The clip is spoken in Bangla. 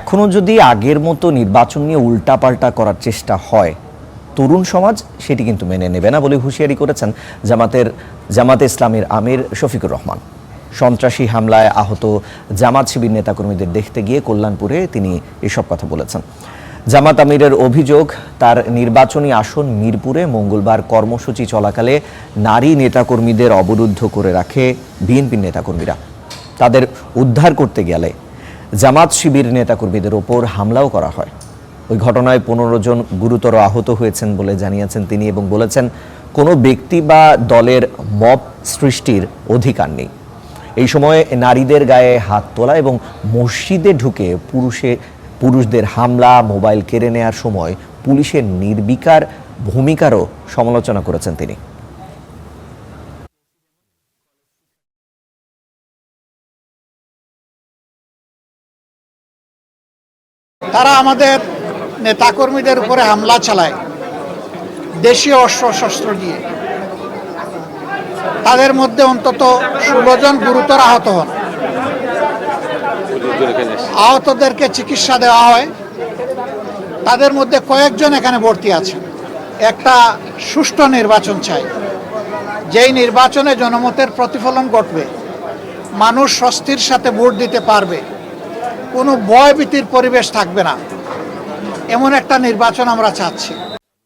এখনো যদি আগের মতো নির্বাচন নিয়ে উল্টাপাল্টা করার চেষ্টা হয়, তরুণ সমাজ সেটি কিন্তু মেনে নেবে না বলে হুঁশিয়ারি করেছেন জামাতে ইসলামীর আমির শফিকুর রহমান। সন্ত্রাসী হামলায় আহত জামাত শিবির নেতাকর্মীদের দেখতে গিয়ে কল্যাণপুরে তিনি এসব কথা বলেছেন। জামাত আমিরের অভিযোগ, তার নির্বাচনী আসন মিরপুরে মঙ্গলবার কর্মসূচি চলাকালে নারী নেতাকর্মীদের অবরুদ্ধ করে রাখে বিএনপির নেতাকর্মীরা। তাদের উদ্ধার করতে গেলে জামাত শিবির নেতাকর্মীদের ওপর হামলাও করা হয়। ওই ঘটনায় 15 জন গুরুতর আহত হয়েছেন বলে জানিয়েছেন তিনি এবং বলেছেন কোনো ব্যক্তি বা দলের মব সৃষ্টির অধিকার নেই। এই সময়ে নারীদের গায়ে হাত তোলা এবং মসজিদে ঢুকে পুরুষদের হামলা, মোবাইল কেড়ে নেওয়ার সময় পুলিশের নির্বিকার ভূমিকারও সমালোচনা করেছেন তিনি। তারা আমাদের নেতাকর্মীদের উপরে হামলা চালায় দেশীয় অস্ত্র দিয়ে। তাদের মধ্যে অন্তত 16 জন গুরুতর আহত হন। আহতদেরকে চিকিৎসা দেওয়া হয়। তাদের মধ্যে কয়েকজন এখানে ভর্তি আছে। একটা সুষ্ঠু নির্বাচন চাই, যেই নির্বাচনে জনমতের প্রতিফলন ঘটবে, মানুষ স্বস্তির সাথে ভোট দিতে পারবে, কোনো ভয়ভীতির পরিবেশ থাকবে না, এমন একটা নির্বাচন আমরা চাচ্ছি।